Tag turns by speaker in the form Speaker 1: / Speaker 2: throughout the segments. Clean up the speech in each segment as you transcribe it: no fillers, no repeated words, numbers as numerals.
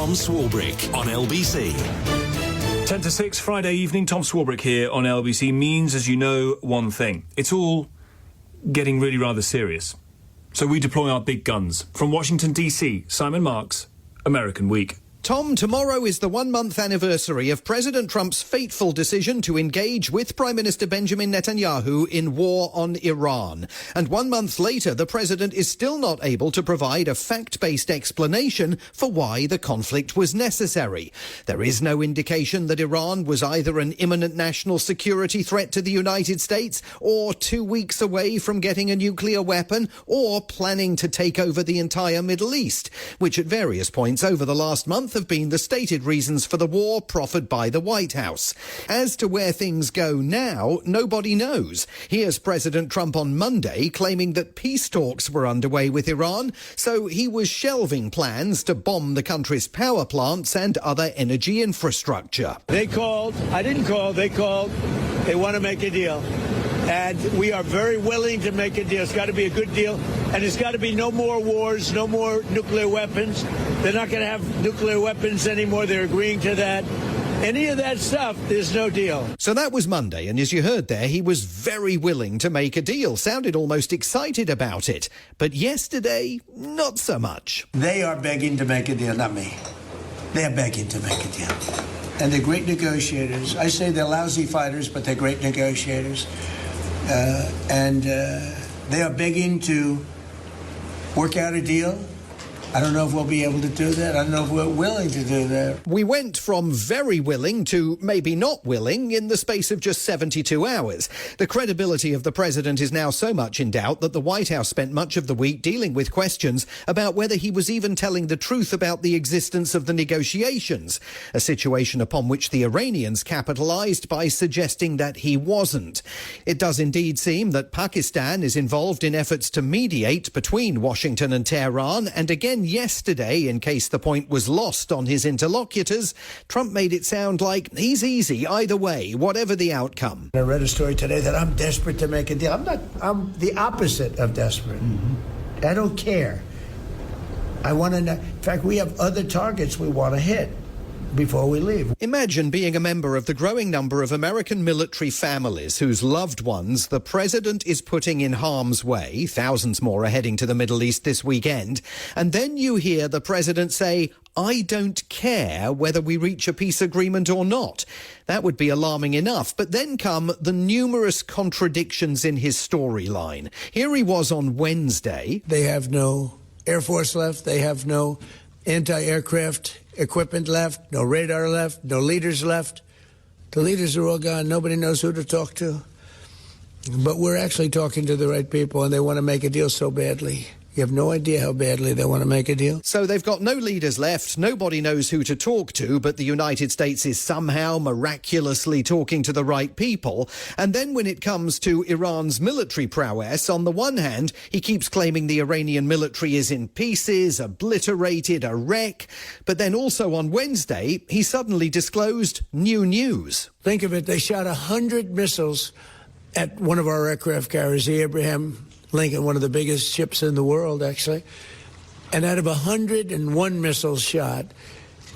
Speaker 1: Tom Swarbrick on LBC.
Speaker 2: 10 to 6, Friday evening, Tom Swarbrick here on LBC means, as you know, one thing. It's all getting really rather serious. So we deploy our big guns. From Washington, D.C., Simon Marks, American Week.
Speaker 3: Tom, tomorrow is the one-month anniversary of President Trump's fateful decision to engage with Prime Minister Benjamin Netanyahu in war on Iran. And 1 month later, the president is still not able to provide a fact-based explanation for why the conflict was necessary. There is no indication that Iran was either an imminent national security threat to the United States or 2 weeks away from getting a nuclear weapon or planning to take over the entire Middle East, which at various points over the last month have been the stated reasons for the war proffered by the White House. As to where things go now, nobody knows. Here's President Trump on Monday claiming that peace talks were underway with Iran, so he was shelving plans to bomb the country's power plants and other energy infrastructure.
Speaker 4: They called. I didn't call. They called. They want to make a deal. And we are very willing to make a deal. It's got to be a good deal. And it's got to be no more wars, no more nuclear weapons. They're not going to have nuclear weapons anymore. They're agreeing to that. Any of that stuff, there's no deal.
Speaker 3: So that was Monday, and as you heard there, he was very willing to make a deal. Sounded almost excited about it. But yesterday, not so much.
Speaker 5: They are begging to make a deal, not me. They're begging to make a deal. And they're great negotiators. I say they're lousy fighters, but they're great negotiators. They are begging to work out a deal. I don't know if we'll be able to do that. I don't know if we're willing to do that.
Speaker 3: We went from very willing to maybe not willing in the space of just 72 hours. The credibility of the president is now so much in doubt that the White House spent much of the week dealing with questions about whether he was even telling the truth about the existence of the negotiations, a situation upon which the Iranians capitalized by suggesting that he wasn't. It does indeed seem that Pakistan is involved in efforts to mediate between Washington and Tehran, and again yesterday, in case the point was lost on his interlocutors, Trump made it sound like he's easy either way, whatever the outcome.
Speaker 5: I read a story today that I'm desperate to make a deal. I'm the opposite of desperate. I don't care. I want to know. In fact, we have other targets we want to hit before we leave.
Speaker 3: Imagine being a member of the growing number of American military families whose loved ones the president is putting in harm's way. Thousands more are heading to the Middle East this weekend. And then you hear the president say, "I don't care whether we reach a peace agreement or not." That would be alarming enough. But then come the numerous contradictions in his storyline. Here he was on Wednesday.
Speaker 4: They have no Air Force left. They have no anti-aircraft equipment left, no radar left, no leaders left. The leaders are all gone. Nobody knows who to talk to. But we're actually talking to the right people, and they want to make a deal so badly. You have no idea how badly they want to make a deal.
Speaker 3: So they've got no leaders left. Nobody knows who to talk to, but the United States is somehow miraculously talking to the right people. And then when it comes to Iran's military prowess, on the one hand, he keeps claiming the Iranian military is in pieces, obliterated, a wreck. But then also on Wednesday, he suddenly disclosed new news.
Speaker 4: Think of it. They shot 100 missiles at one of our aircraft carriers, the Abraham Lincoln, one of the biggest ships in the world, actually. And out of 101 missiles shot,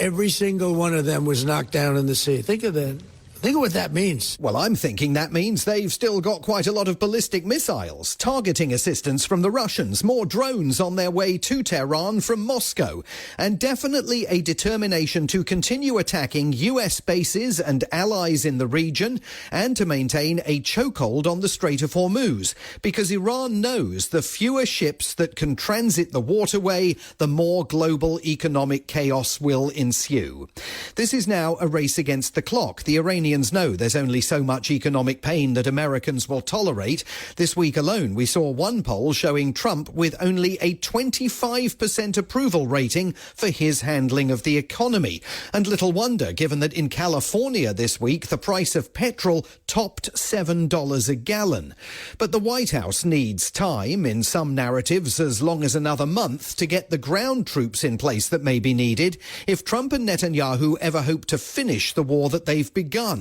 Speaker 4: every single one of them was knocked down in the sea. Think of that. Think of what that means.
Speaker 3: Well, I'm thinking that means they've still got quite a lot of ballistic missiles, targeting assistance from the Russians, more drones on their way to Tehran from Moscow, and definitely a determination to continue attacking US bases and allies in the region and to maintain a chokehold on the Strait of Hormuz, because Iran knows the fewer ships that can transit the waterway, the more global economic chaos will ensue. This is now a race against the clock. The Iranians know there's only so much economic pain that Americans will tolerate. This week alone, we saw one poll showing Trump with only a 25% approval rating for his handling of the economy. And little wonder, given that in California this week, the price of petrol topped $7 a gallon. But the White House needs time, in some narratives as long as another month, to get the ground troops in place that may be needed if Trump and Netanyahu ever hope to finish the war that they've begun.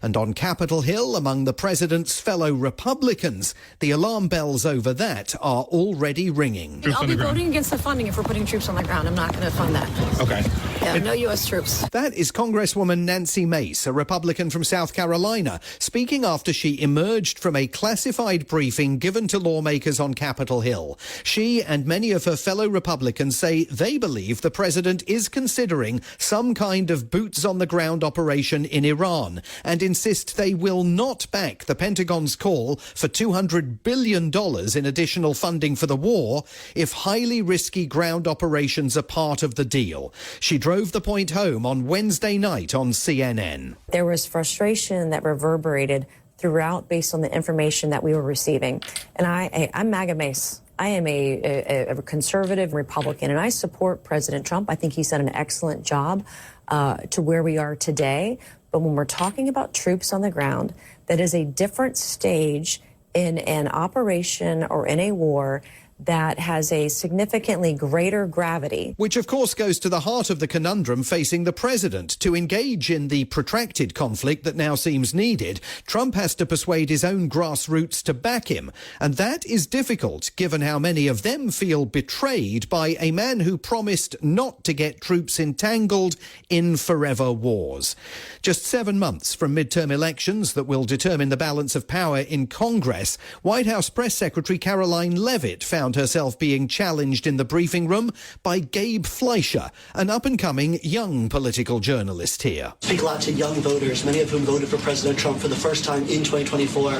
Speaker 3: And on Capitol Hill, among the president's fellow Republicans, the alarm bells over that are already ringing.
Speaker 6: I'll be voting against the funding if we're putting troops on the ground. I'm not going to fund that.
Speaker 7: Okay.
Speaker 6: Yeah, no U.S. troops.
Speaker 3: That is Congresswoman Nancy Mace, a Republican from South Carolina, speaking after she emerged from a classified briefing given to lawmakers on Capitol Hill. She and many of her fellow Republicans say they believe the president is considering some kind of boots-on-the-ground operation in Iran and insist they will not back the Pentagon's call for $200 billion in additional funding for the war if highly risky ground operations are part of the deal. She drove the point home on Wednesday night on CNN.
Speaker 7: There was frustration that reverberated throughout based on the information that we were receiving. And I'm MAGA Mace. I am a conservative Republican, and I support President Trump. I think he's done an excellent job to where we are today. But when we're talking about troops on the ground, that is a different stage in an operation or in a war that has a significantly greater gravity.
Speaker 3: Which, of course, goes to the heart of the conundrum facing the president. To engage in the protracted conflict that now seems needed, Trump has to persuade his own grassroots to back him. And that is difficult, given how many of them feel betrayed by a man who promised not to get troops entangled in forever wars. Just 7 months from midterm elections that will determine the balance of power in Congress, White House Press Secretary Caroline Leavitt found herself being challenged in the briefing room by Gabe Fleischer, an up-and-coming young political journalist here.
Speaker 8: Speak a lot to young voters, many of whom voted for President Trump for the first time in 2024,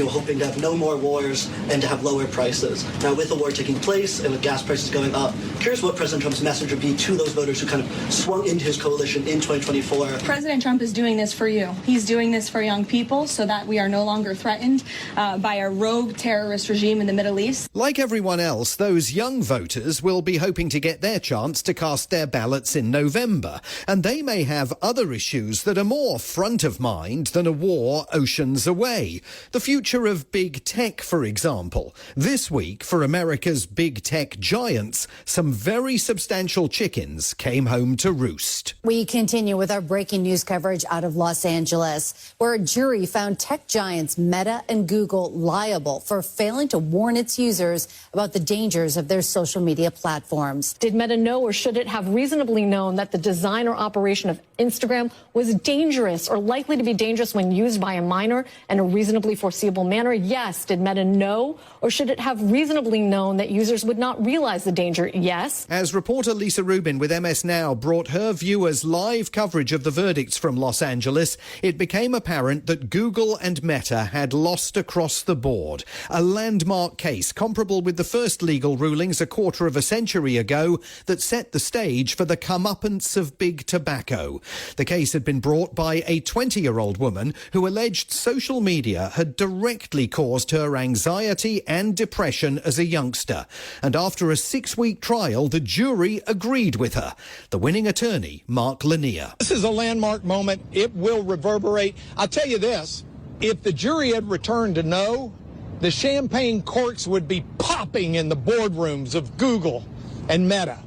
Speaker 8: hoping to have no more wars and to have lower prices. Now, with the war taking place and with gas prices going up, curious what President Trump's message would be to those voters who kind of swung into his coalition in 2024.
Speaker 9: President Trump is doing this for you. He's doing this for young people so that we are no longer threatened by a rogue terrorist regime in the Middle East.
Speaker 3: Like everyone else, those young voters will be hoping to get their chance to cast their ballots in November, and they may have other issues that are more front of mind than a war oceans away. The future of big tech, for example. This week, for America's big tech giants, some very substantial chickens came home to roost.
Speaker 10: We continue with our breaking news coverage out of Los Angeles, where a jury found tech giants Meta and Google liable for failing to warn its users about the dangers of their social media platforms.
Speaker 11: Did Meta know, or should it have reasonably known, that the design or operation of Instagram was dangerous or likely to be dangerous when used by a minor in a reasonably foreseeable manner? Yes. Did Meta know, or should it have reasonably known that users would not realize the danger? Yes.
Speaker 3: As reporter Lisa Rubin with MS Now brought her viewers live coverage of the verdicts from Los Angeles, it became apparent that Google and Meta had lost across the board. A landmark case comparable with the first legal rulings a quarter of a century ago that set the stage for the comeuppance of big tobacco. The case had been brought by a 20-year-old woman who alleged social media had directly caused her anxiety and depression as a youngster. And after a 6-week trial, the jury agreed with her. The winning attorney, Mark Lanier.
Speaker 12: This is a landmark moment. It will reverberate. I'll tell you this, if the jury had returned to no, the champagne corks would be popping in the boardrooms of Google and Meta.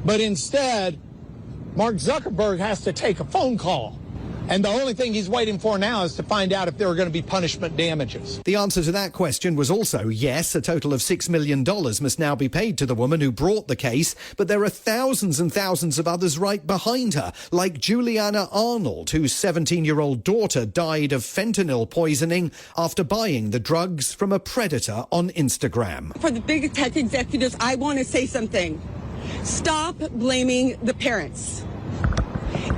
Speaker 12: But instead, Mark Zuckerberg has to take a phone call. And the only thing he's waiting for now is to find out if there are going to be punishment damages.
Speaker 3: The answer to that question was also yes. A total of $6 million must now be paid to the woman who brought the case. But there are thousands and thousands of others right behind her, like Juliana Arnold, whose 17-year-old daughter died of fentanyl poisoning after buying the drugs from a predator on Instagram.
Speaker 13: For the big tech executives, I want to say something. Stop blaming the parents.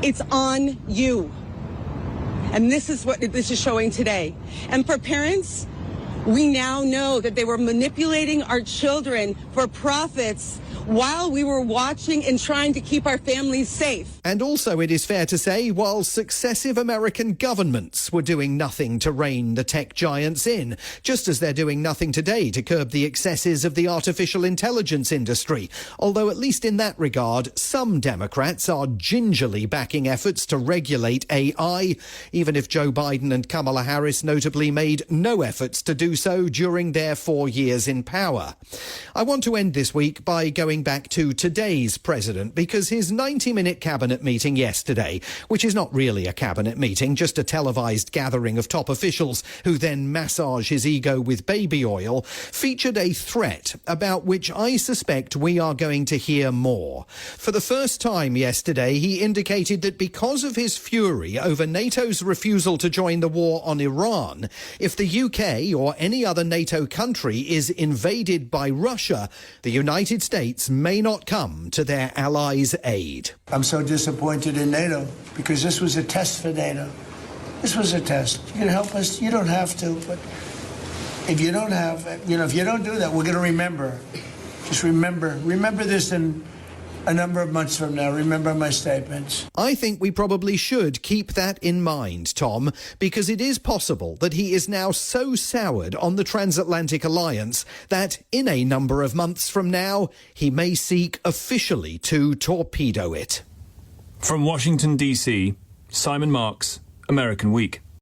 Speaker 13: It's on you. And this is what this is showing today. And for parents, we now know that they were manipulating our children for profits while we were watching and trying to keep our families safe.
Speaker 3: And also, it is fair to say, while successive American governments were doing nothing to rein the tech giants in, just as they're doing nothing today to curb the excesses of the artificial intelligence industry. Although, at least in that regard, some Democrats are gingerly backing efforts to regulate AI, even if Joe Biden and Kamala Harris notably made no efforts to do do so during their 4 years in power. I want to end this week by going back to today's president, because his 90-minute cabinet meeting yesterday, which is not really a cabinet meeting, just a televised gathering of top officials who then massage his ego with baby oil, featured a threat about which I suspect we are going to hear more. For the first time yesterday, he indicated that because of his fury over NATO's refusal to join the war on Iran, if the UK or any other NATO country is invaded by Russia, the United States may not come to their allies' aid.
Speaker 5: I'm so disappointed in NATO because this was a test for NATO. This was a test. You can help us. You don't have to, but if you don't if you don't do that, we're going to remember. Just remember this in a number of months from now. Remember my statements.
Speaker 3: I think we probably should keep that in mind, Tom, because it is possible that he is now so soured on the transatlantic alliance that in a number of months from now, he may seek officially to torpedo it.
Speaker 2: From Washington, D.C., Simon Marks, American Week.